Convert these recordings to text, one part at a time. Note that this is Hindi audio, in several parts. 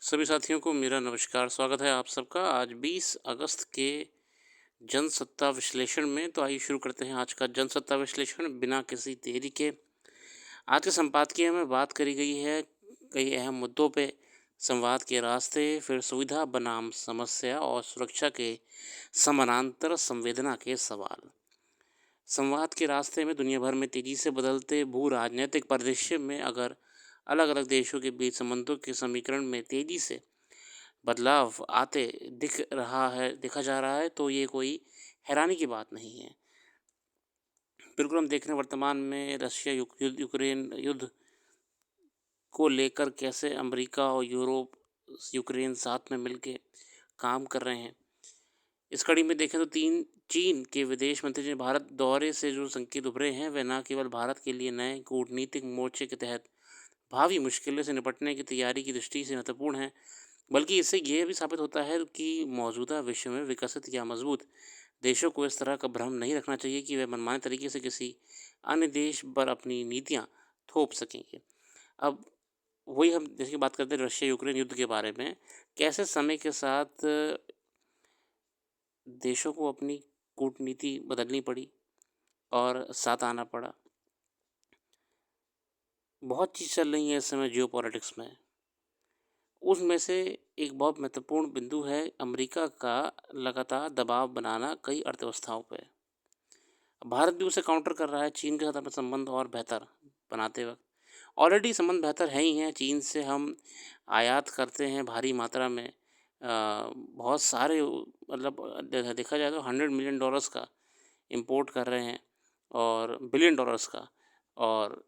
सभी साथियों को मेरा नमस्कार, स्वागत है आप सबका आज 20 अगस्त के जनसत्ता विश्लेषण में। तो आइए शुरू करते हैं आज का जनसत्ता विश्लेषण बिना किसी देरी के। आज के संपादकीय में बात करी गई है कई अहम मुद्दों पे। संवाद के रास्ते, फिर सुविधा बनाम समस्या और सुरक्षा के समानांतर संवेदना के सवाल। संवाद के रास्ते में दुनिया भर में तेजी से बदलते भू राजनीतिक परिदृश्य में अगर अलग अलग देशों के बीच संबंधों के समीकरण में तेजी से बदलाव आते देखा जा रहा है, तो ये कोई हैरानी की बात नहीं है। बिल्कुल हम देख रहे हैं वर्तमान में रशिया यूक्रेन युद्ध को लेकर कैसे अमेरिका और यूरोप यूक्रेन साथ में मिलके काम कर रहे हैं। इस कड़ी में देखें तो तीन चीन के विदेश मंत्री ने भारत दौरे से जो संकेत उभरे हैं, वे न केवल भारत के लिए नए कूटनीतिक मोर्चे के तहत भावी मुश्किलों से निपटने की तैयारी की दृष्टि से महत्वपूर्ण है, बल्कि इससे यह भी साबित होता है कि मौजूदा विश्व में विकसित या मजबूत देशों को इस तरह का भ्रम नहीं रखना चाहिए कि वे मनमाने तरीके से किसी अन्य देश पर अपनी नीतियां थोप सकेंगे। अब वही हम जैसे बात करते हैं रशिया यूक्रेन युद्ध के बारे में, कैसे समय के साथ देशों को अपनी कूटनीति बदलनी पड़ी और साथ आना पड़ा। बहुत चीज़ चल रही है इस समय जियो पॉलिटिक्स में। उसमें से एक बहुत महत्वपूर्ण बिंदु है अमेरिका का लगातार दबाव बनाना कई अर्थव्यवस्थाओं पे। भारत भी उसे काउंटर कर रहा है चीन के साथ अपने संबंध और बेहतर बनाते वक्त। ऑलरेडी संबंध बेहतर है ही हैं। चीन से हम आयात करते हैं भारी मात्रा में, बहुत सारे देखा जाए तो $100 मिलियन का इंपोर्ट कर रहे हैं और $1 बिलियन का। और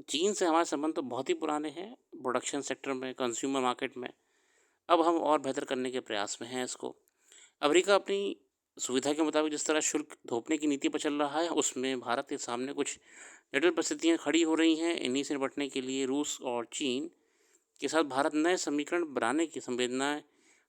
चीन से हमारे संबंध तो बहुत ही पुराने हैं प्रोडक्शन सेक्टर में, कंज्यूमर मार्केट में। अब हम और बेहतर करने के प्रयास में हैं इसको। अमेरिका अपनी सुविधा के मुताबिक जिस तरह शुल्क थोपने की नीति पर चल रहा है, उसमें भारत के सामने कुछ जटिल परिस्थितियाँ खड़ी हो रही हैं। इन्हीं से निपटने के लिए रूस और चीन के साथ भारत नए समीकरण बनाने की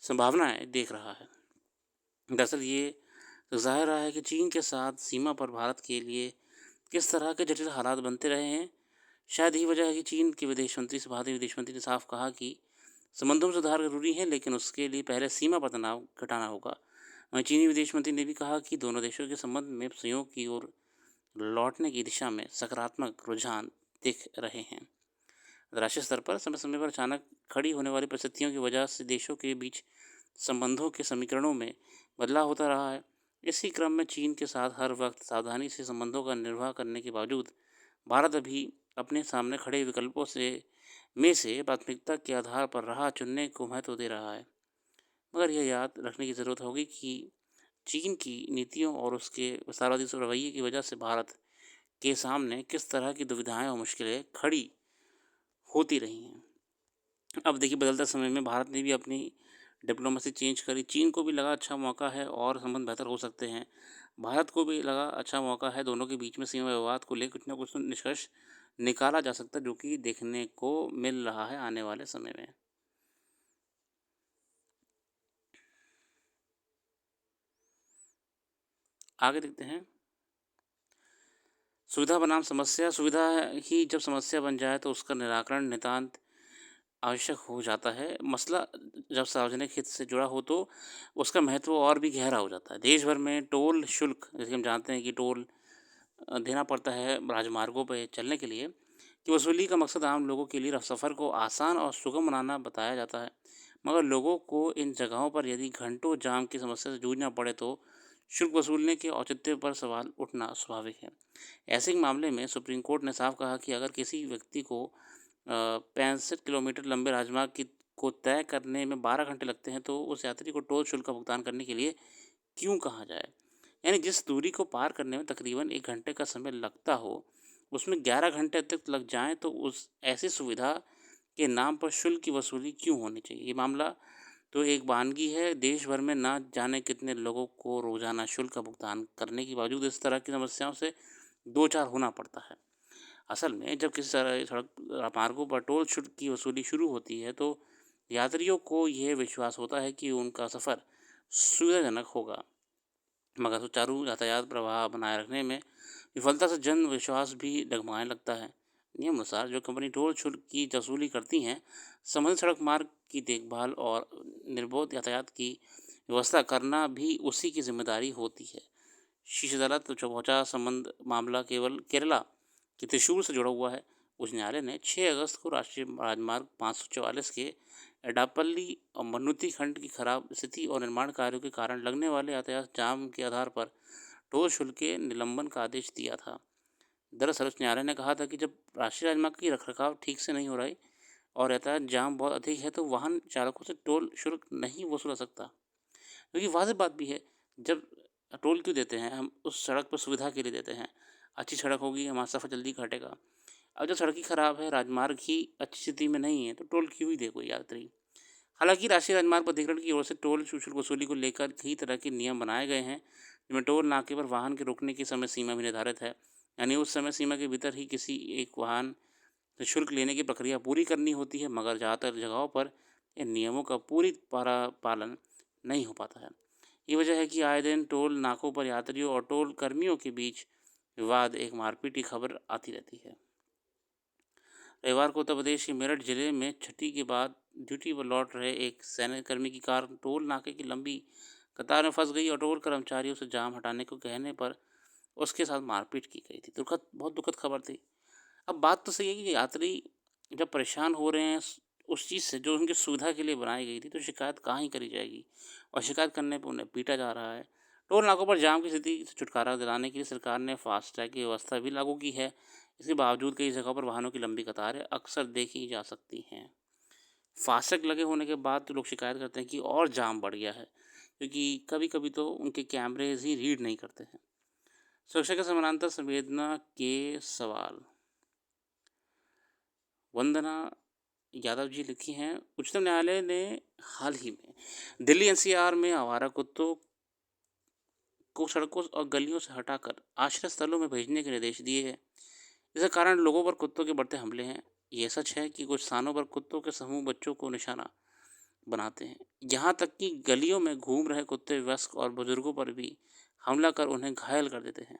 संभावनाएं देख रहा है। दरअसल ये ज़ाहिर रहा है कि चीन के साथ सीमा पर भारत के लिए किस तरह के जटिल हालात बनते रहे हैं। शायद यही वजह है कि चीन के विदेश मंत्री से भारतीय विदेश मंत्री ने साफ कहा कि संबंधों में सुधार जरूरी है, लेकिन उसके लिए पहले सीमा पर तनाव घटाना होगा। वहीं चीनी विदेश मंत्री ने भी कहा कि दोनों देशों के संबंध में सहयोग की ओर लौटने की दिशा में सकारात्मक रुझान दिख रहे हैं। राष्ट्रीय स्तर पर समय समय पर अचानक खड़ी होने वाली परिस्थितियों की वजह से देशों के बीच संबंधों के समीकरणों में बदलाव होता रहा है। इसी क्रम में चीन के साथ हर वक्त सावधानी से संबंधों का निर्वाह करने के बावजूद भारत अभी अपने सामने खड़े विकल्पों से प्राथमिकता के आधार पर राह चुनने को महत्व दे रहा है। मगर यह याद रखने की ज़रूरत होगी कि चीन की नीतियों और उसके विस्तारवादी रवैये की वजह से भारत के सामने किस तरह की दुविधाएं और मुश्किलें खड़ी होती रही हैं। अब देखिए बदलते समय में भारत ने भी अपनी डिप्लोमेसी चेंज करी। चीन को भी लगा अच्छा मौका है और संबंध बेहतर हो सकते हैं। भारत को भी लगा अच्छा मौका है, दोनों के बीच में सीमा विवाद को लेकर कुछ ना कुछ तो निष्कर्ष निकाला जा सकता है, जो कि देखने को मिल रहा है आने वाले समय में। आगे देखते हैं सुविधा बनाम समस्या। सुविधा ही जब समस्या बन जाए तो उसका निराकरण नितांत आवश्यक हो जाता है। मसला जब सार्वजनिक हित से जुड़ा हो तो उसका महत्व और भी गहरा हो जाता है। देश भर में टोल शुल्क, जैसे हम जानते हैं कि टोल देना पड़ता है राजमार्गों पे चलने के लिए, कि वसूली का मकसद आम लोगों के लिए सफ़र को आसान और सुगम बनाना बताया जाता है। मगर लोगों को इन जगहों पर यदि घंटों जाम की समस्या से जूझना पड़े तो शुल्क वसूलने के औचित्य पर सवाल उठना स्वाभाविक है। ऐसे ही मामले में सुप्रीम कोर्ट ने साफ कहा कि अगर किसी व्यक्ति को 65 किलोमीटर लंबे राजमार्ग की को तय करने में 12 घंटे लगते हैं, तो उस यात्री को टोल शुल्क का भुगतान करने के लिए क्यों कहा जाए। यानी जिस दूरी को पार करने में तकरीबन 1 घंटे का समय लगता हो, उसमें 11 घंटे अतिरिक्त लग जाएं, तो उस ऐसी सुविधा के नाम पर शुल्क की वसूली क्यों होनी चाहिए। ये मामला तो एक वानगी है। देश भर में ना जाने कितने लोगों को रोजाना शुल्क का भुगतान करने के बावजूद इस तरह की समस्याओं से दो चार होना पड़ता है। असल में जब किसी सड़क मार्गों पर टोल शुल्क की वसूली शुरू होती है, तो यात्रियों को यह विश्वास होता है कि उनका सफ़र सुविधाजनक होगा। मगर सुचारू यातायात प्रवाह बनाए रखने में विफलता से जन विश्वास भी डगमगाने लगता है। नियमानुसार जो कंपनी टोल शुल्क की वसूली करती हैं, संबंधित सड़क मार्ग की देखभाल और निर्बाध यातायात की व्यवस्था करना भी उसी की जिम्मेदारी होती है। शीर्ष अदालत जो पहुंचा संबंध मामला केवल केरला के त्रिशूर से जुड़ा हुआ है। उच्च न्यायालय ने 6 अगस्त को राष्ट्रीय राजमार्ग 544 के एडापल्ली और मन्नुती खंड की खराब स्थिति और निर्माण कार्यों के कारण लगने वाले यातायात जाम के आधार पर टोल शुल्क के निलंबन का आदेश दिया था। दरअसल उच्च न्यायालय ने कहा था कि जब राष्ट्रीय राजमार्ग की रखरखाव ठीक से नहीं हो रही और यातायात जाम बहुत अधिक है तो वाहन चालकों से टोल शुल्क नहीं वसूला सकता। क्योंकि वाजिब बात भी है, जब टोल क्यों देते हैं? हम उस सड़क पर सुविधा के लिए देते हैं। अच्छी सड़क होगी, हमारा सफ़र जल्दी घटेगा। अब जब सड़क ही खराब है, राजमार्ग ही अच्छी स्थिति में नहीं है, तो टोल क्यों ही दे कोई यात्री? हालांकि राष्ट्रीय राजमार्ग प्राधिकरण की ओर से टोल शुल्क वसूली को लेकर कई तरह के नियम बनाए गए हैं, जिनमें टोल नाके पर वाहन के रुकने की समय सीमा भी निर्धारित है। यानी उस समय सीमा के भीतर ही किसी एक वाहन से शुल्क लेने की प्रक्रिया पूरी करनी होती है, मगर ज़्यादातर जगहों पर इन नियमों का पूरी पालन नहीं हो पाता है। ये वजह है कि आए दिन टोल नाकों पर यात्रियों और टोल कर्मियों के बीच विवाद, एक मारपीट की खबर आती रहती है। रविवार को उत्तर प्रदेश के मेरठ जिले में छुट्टी के बाद ड्यूटी पर लौट रहे एक सैन्य कर्मी की कार टोल नाके की लंबी कतार में फंस गई और टोल कर्मचारियों से जाम हटाने को कहने पर उसके साथ मारपीट की गई थी। बहुत दुखद खबर थी। अब बात तो सही है कि यात्री जब परेशान हो रहे हैं उस चीज़ से जो उनकी सुविधा के लिए बनाई गई थी, तो शिकायत कहाँ ही करी जाएगी, और शिकायत करने पर उन्हें पीटा जा रहा है। टोल नाकों पर जाम की स्थिति से छुटकारा दिलाने के लिए सरकार ने फास्टैग की व्यवस्था भी लागू की है। इसके बावजूद कई जगहों पर वाहनों की लंबी कतारें अक्सर देखी जा सकती हैं। फास्टैग लगे होने के बाद तो लोग शिकायत करते हैं कि और जाम बढ़ गया है, क्योंकि कभी कभी तो उनके कैमरेज ही रीड नहीं करते हैं। सुरक्षा के समानांतर संवेदना के सवाल, वंदना यादव जी लिखी हैं। उच्चतम न्यायालय ने हाल ही में दिल्ली एनसीआर में आवारा कुत्तों को सड़कों और गलियों से हटाकर आश्रय स्थलों में भेजने के निर्देश दिए हैं। इसके कारण लोगों पर कुत्तों के बढ़ते हमले हैं। ये सच है कि कुछ स्थानों पर कुत्तों के समूह बच्चों को निशाना बनाते हैं। यहाँ तक कि गलियों में घूम रहे कुत्ते वयस्क और बुजुर्गों पर भी हमला कर उन्हें घायल कर देते हैं।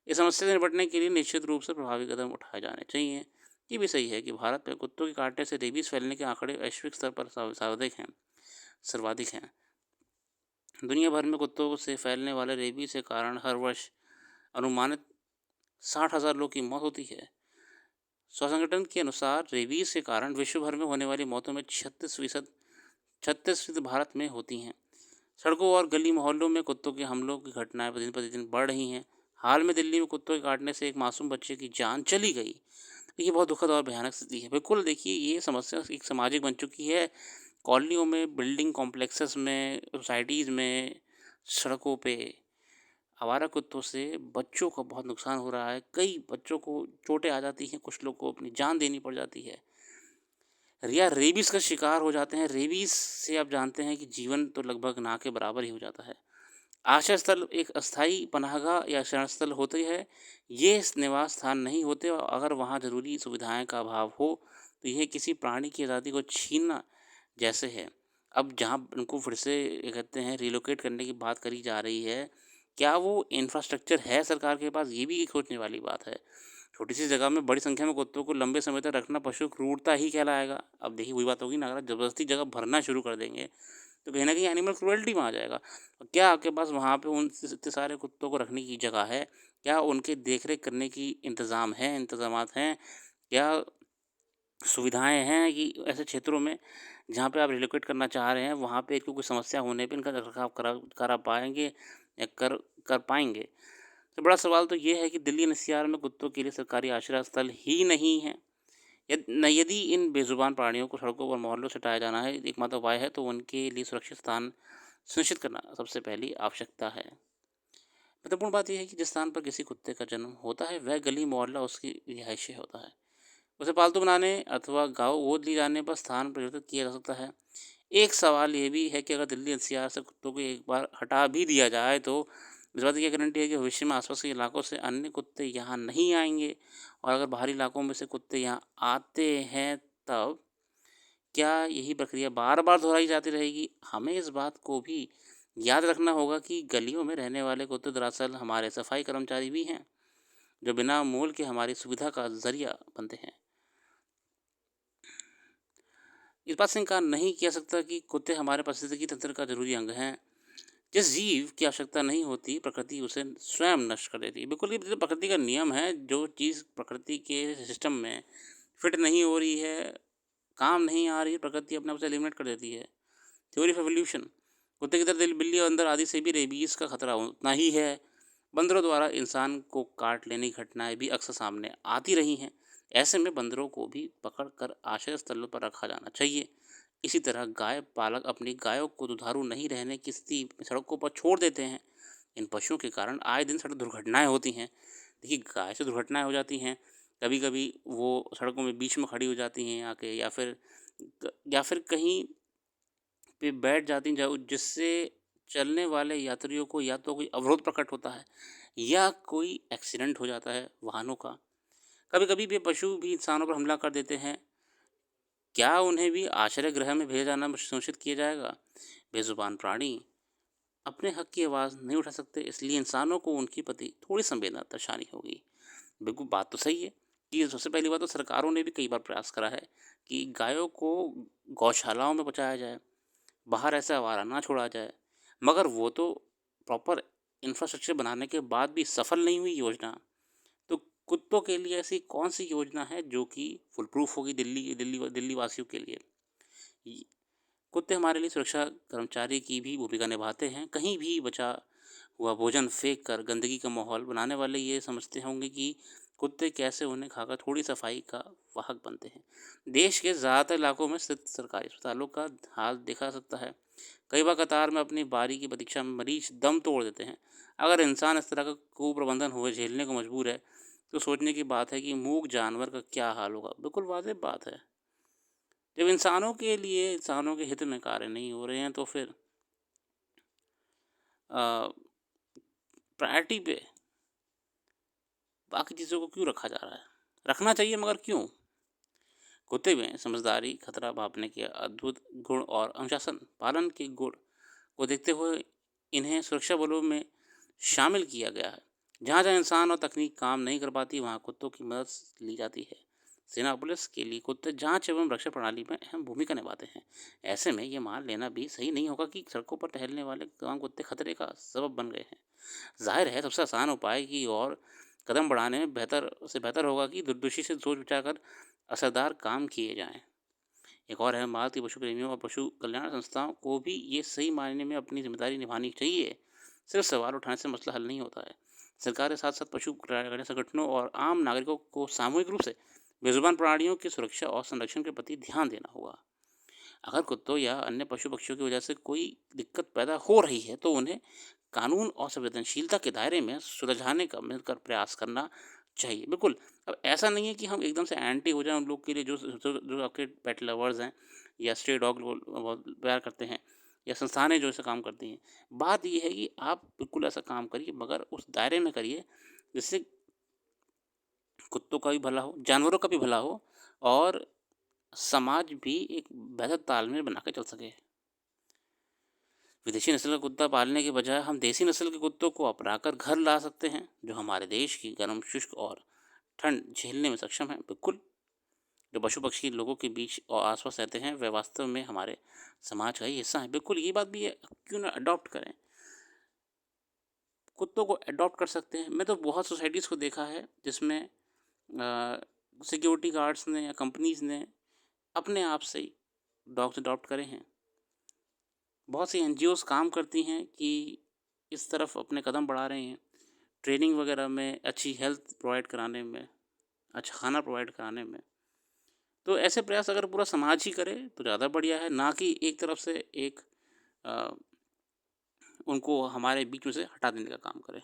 इस समस्या से निपटने के लिए निश्चित रूप से प्रभावी कदम उठाए जाने चाहिए। ये भी सही है कि भारत में कुत्तों के काटने से रेबीज फैलने के आंकड़े वैश्विक स्तर पर सर्वाधिक हैं। दुनिया भर में कुत्तों से फैलने वाले रेबीज के कारण हर वर्ष अनुमानित 60,000 लोगों की मौत होती है। स्वास्थ्य संगठन के अनुसार रेबीज के कारण विश्व भर में होने वाली मौतों में 36% भारत में होती हैं। सड़कों और गली मोहल्लों में कुत्तों के हमलों की घटनाएं दिन प्रतिदिन बढ़ रही हैं। हाल में दिल्ली में कुत्तों के काटने से एक मासूम बच्चे की जान चली गई। ये बहुत दुखद और भयानक स्थिति है। बिल्कुल देखिए, ये समस्या एक सामाजिक बन चुकी है। कॉलोनियों में, बिल्डिंग कॉम्प्लेक्सेस में, सोसाइटीज़ में, सड़कों पे आवारा कुत्तों से बच्चों का बहुत नुकसान हो रहा है। कई बच्चों को चोटें आ जाती हैं, कुछ लोग को अपनी जान देनी पड़ जाती है, या रेबीज़ का शिकार हो जाते हैं। रेबीज़ से आप जानते हैं कि जीवन तो लगभग ना के बराबर ही हो जाता है। आश्रय स्थल एक अस्थायी पनाहगाह या शरण स्थल होते हैं। ये निवास स्थान नहीं होते, और अगर वहाँ ज़रूरी सुविधाएं का अभाव हो तो यह किसी प्राणी की आज़ादी को छीनना जैसे है। अब जहाँ उनको फिर से ये कहते हैं रिलोकेट करने की बात करी जा रही है, क्या वो इंफ्रास्ट्रक्चर है सरकार के पास? ये भी एक सोचने वाली बात है। छोटी सी जगह में बड़ी संख्या में कुत्तों को लंबे समय तक रखना पशु क्रूरता ही कहलाएगा। अब देखिए वही बात होगी ना, अगर ज़बरदस्ती जगह भरना शुरू कर देंगे तो कहीं न कहीं एनिमल क्रुएल्टी में आ जाएगा। और क्या आपके पास वहाँ पे उन इतने सारे कुत्तों को रखने की जगह है? क्या उनके देख-रेख करने की इंतज़ामात हैं? क्या सुविधाएँ हैं कि ऐसे क्षेत्रों में जहाँ पे आप रिलोकेट करना चाह रहे हैं, वहाँ पे इनको कोई समस्या होने पे इनका रख-रखाव करा करा पाएँगे या कर कर पाएँगे? तो बड़ा सवाल तो ये है कि दिल्ली एनसीआर में कुत्तों के लिए सरकारी आश्रय स्थल ही नहीं है। यदि इन बेज़ुबान प्राणियों को सड़कों और मोहल्लों से हटाया जाना है, एकमात्र उपाय है, तो उनके लिए सुरक्षित स्थान सुनिश्चित करना सबसे पहली आवश्यकता है। महत्वपूर्ण बात यह है कि जिस स्थान पर किसी कुत्ते का जन्म होता है, वह गली मोहल्ला उसकी रिहायशी होता है। उसे पालतू बनाने अथवा गाँव गोद लिए जाने पर स्थान परिवर्तित किया जा सकता है। एक सवाल ये भी है कि अगर दिल्ली एनसीआर से कुत्तों को एक बार हटा भी दिया जाए, तो इस बात की क्या गारंटी है कि भविष्य में आसपास के इलाकों से अन्य कुत्ते यहाँ नहीं आएँगे? और अगर बाहरी इलाकों में से कुत्ते यहाँ आते हैं, तब क्या यही प्रक्रिया बार-बार दोहराई जाती रहेगी? हमें इस बात को भी याद रखना होगा कि गलियों में रहने वाले कुत्ते दरअसल हमारे सफाई कर्मचारी भी हैं, जो बिना मोल के हमारी सुविधा का ज़रिया बनते हैं। इस बात से इनकार नहीं किया सकता कि कुत्ते हमारे पारिस्थितिकी तंत्र का ज़रूरी अंग हैं। जिस जीव की आवश्यकता नहीं होती, प्रकृति उसे स्वयं नष्ट कर देती है। बिल्कुल, ये तो प्रकृति का नियम है, जो चीज़ प्रकृति के सिस्टम में फिट नहीं हो रही है, काम नहीं आ रही है, प्रकृति अपने आप से एलिमिनेट कर देती है। Theory of evolution. कुत्ते की तरह दिल, बिल्ली और अंदर आदि से भी रेबीज़ का खतरा उतना ही है। बंदरों द्वारा इंसान को काट लेने की घटनाएँ भी अक्सर सामने आती रही हैं। ऐसे में बंदरों को भी पकड़ कर आश्रय स्थलों पर रखा जाना चाहिए। इसी तरह गाय पालक अपनी गायों को दुधारू नहीं रहने की स्थिति में सड़कों पर छोड़ देते हैं। इन पशुओं के कारण आए दिन सड़क दुर्घटनाएँ होती हैं। देखिए, गाय से दुर्घटनाएँ हो जाती हैं। कभी-कभी वो सड़कों में बीच में खड़ी हो जाती हैं आके, या फिर कहीं पे बैठ जाती जाओ, जिससे चलने वाले यात्रियों को या तो कोई अवरोध प्रकट होता है या कोई एक्सीडेंट हो जाता है वाहनों का। कभी-कभी वे पशु भी इंसानों पर हमला कर देते हैं। क्या उन्हें भी आश्रय गृह में भेजा जाना सुनिश्चित किया जाएगा? बेजुबान प्राणी अपने हक की आवाज़ नहीं उठा सकते, इसलिए इंसानों को उनके प्रति थोड़ी संवेदना दर्शानी होगी। बिल्कुल, बात तो सही है कि सबसे पहली बात तो सरकारों ने भी कई बार प्रयास करा है कि गायों को गौशालाओं में पहुँचाया जाए, बाहर ऐसा आवारा ना छोड़ा जाए। मगर वो तो प्रॉपर इंफ्रास्ट्रक्चर बनाने के बाद भी सफल नहीं हुई योजना। तो कुत्तों के लिए ऐसी कौन-सी योजना है जो कि फुल प्रूफ होगी दिल्ली वासियों के लिए? य कुत्ते हमारे लिए सुरक्षा कर्मचारी की भी भूमिका निभाते हैं। कहीं भी बचा हुआ भोजन फेंक कर गंदगी का माहौल बनाने वाले ये समझते होंगे कि कुत्ते कैसे उन्हें खाकर थोड़ी सफाई का वाहक बनते हैं। देश के ज़्यादातर इलाकों में स्थित सरकारी अस्पतालों का हाल देखा जा सकता है। कई बार कतार में अपनी बारी की प्रतीक्षा में मरीज दम तोड़ देते हैं। अगर इंसान इस तरह का कुप्रबंधन हुए झेलने को मजबूर है, तो सोचने की बात है कि मूक जानवर का क्या हाल होगा। बिल्कुल वाजिब बात है। जब इंसानों के लिए, इंसानों के हित में कार्य नहीं हो रहे हैं, तो फिर प्रायोरिटी पे बाकी चीज़ों को क्यों रखा जा रहा है? रखना चाहिए, मगर क्यों? कुत्ते में समझदारी, खतरा भांपने के अद्भुत गुण और अनुशासन पालन के गुण को देखते हुए इन्हें सुरक्षा बलों में शामिल किया गया है। जहाँ-जहाँ इंसान और तकनीक काम नहीं कर पाती, वहाँ कुत्तों की मदद ली जाती है। सेना और पुलिस के लिए कुत्ते जांच एवं रक्षा प्रणाली में अहम भूमिका निभाते हैं। ऐसे में ये मान लेना भी सही नहीं होगा कि सड़कों पर टहलने वाले तमाम कुत्ते खतरे का सबब बन गए हैं। ज़ाहिर है, सबसे आसान उपाय की और कदम बढ़ाने में बेहतर होगा कि दूरदर्शी से सोच विचार कर असरदार काम किए जाएँ। एक और अहम बात कि पशु प्रेमियों और पशु कल्याण संस्थाओं को भी ये सही मायने में अपनी ज़िम्मेदारी निभानी चाहिए। सिर्फ सवाल उठाने से मसला हल नहीं होता है। सरकार के साथ-साथ पशु कल्याण संगठनों और आम नागरिकों को सामूहिक रूप से बेज़ुबान प्राणियों की सुरक्षा और संरक्षण के प्रति ध्यान देना होगा। अगर कुत्तों या अन्य पशु-पक्षियों की वजह से कोई दिक्कत पैदा हो रही है, तो उन्हें कानून और संवेदनशीलता के दायरे में सुलझाने का मिलकर प्रयास करना चाहिए। बिल्कुल, अब ऐसा नहीं है कि हम एकदम से एंटी हो जाएँ उन लोग के लिए जो आपके पेट लवर्स हैं या स्ट्रे डॉग को बहुत प्यार करते हैं, या संस्थानें जो ऐसा काम करती हैं। बात ये है कि आप बिल्कुल ऐसा काम करिए, मगर उस दायरे में करिए जिससे कुत्तों का भी भला हो, जानवरों का भी भला हो और समाज भी एक बेहतर तालमेल बना के चल सके। विदेशी नस्ल का कुत्ता पालने के बजाय हम देसी नस्ल के कुत्तों को अपनाकर घर ला सकते हैं, जो हमारे देश की गर्म, शुष्क और ठंड झेलने में सक्षम है। बिल्कुल, जो पशु पक्षी लोगों के बीच और आसपास रहते हैं, वे वास्तव में हमारे समाज का ही हिस्सा है। बिल्कुल, ये बात भी है, क्यों ना अडॉप्ट करें, कुत्तों को अडॉप्ट कर सकते हैं। मैं तो बहुत सोसाइटीज़ को देखा है जिसमें सिक्योरिटी गार्ड्स ने या कंपनीज़ ने अपने आप से ही डॉग्स अडॉप्ट करे हैं। बहुत सी एनजीओज़ काम करती हैं कि इस तरफ अपने कदम बढ़ा रहे हैं, ट्रेनिंग वगैरह में, अच्छी हेल्थ प्रोवाइड कराने में, अच्छा खाना प्रोवाइड कराने में। तो ऐसे प्रयास अगर पूरा समाज ही करे तो ज़्यादा बढ़िया है, ना कि एक तरफ से एक अ, उनको हमारे बीच में से हटा देने का काम करे।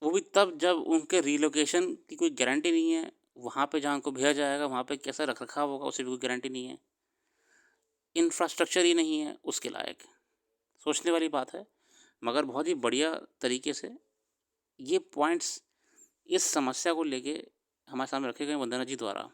वो भी तब जब उनके रिलोकेशन की कोई गारंटी नहीं है, वहाँ पे जहाँ उनको भेजा जाएगा वहाँ पे कैसा रख-रखाव होगा उसकी भी कोई गारंटी नहीं है। इंफ्रास्ट्रक्चर ही नहीं है उसके लायक। सोचने वाली बात है, मगर बहुत ही बढ़िया तरीके से ये पॉइंट्स इस समस्या को लेके हमारे सामने रखे गए वंदना जी द्वारा।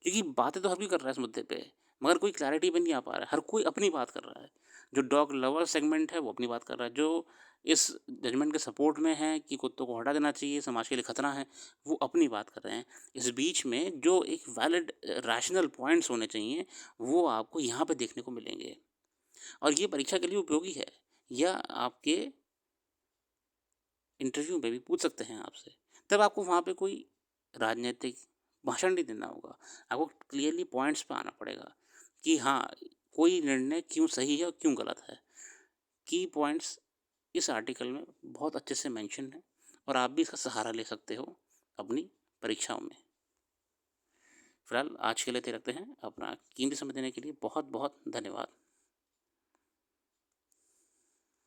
क्योंकि बातें तो हर कोई कर रहा है इस मुद्दे पे। मगर कोई क्लैरिटी पे नहीं आ पा रहा है। हर कोई अपनी बात कर रहा है। जो डॉग लवर सेगमेंट है वो अपनी बात कर रहा है। जो इस जजमेंट के सपोर्ट में है कि कुत्तों को हटा देना चाहिए, समाज के लिए खतरा है, वो अपनी बात कर रहे हैं। इस बीच में जो एक वैलिड रैशनल पॉइंट्स होने चाहिए, वो आपको यहाँ पे देखने को मिलेंगे। और ये परीक्षा के लिए उपयोगी है, या आपके इंटरव्यू में भी पूछ सकते हैं आपसे। तब आपको वहाँ पे कोई राजनीतिक भाषण नहीं देना होगा। आपको क्लियरली पॉइंट्स पे आना पड़ेगा कि हाँ, कोई निर्णय क्यों सही है और क्यों गलत है। की पॉइंट्स इस आर्टिकल में बहुत अच्छे से मेंशन है और आप भी इसका सहारा ले सकते हो अपनी परीक्षाओं में। फिलहाल आज के लिए इतना रखते हैं। अपना कीमती समय देने के लिए बहुत-बहुत धन्यवाद।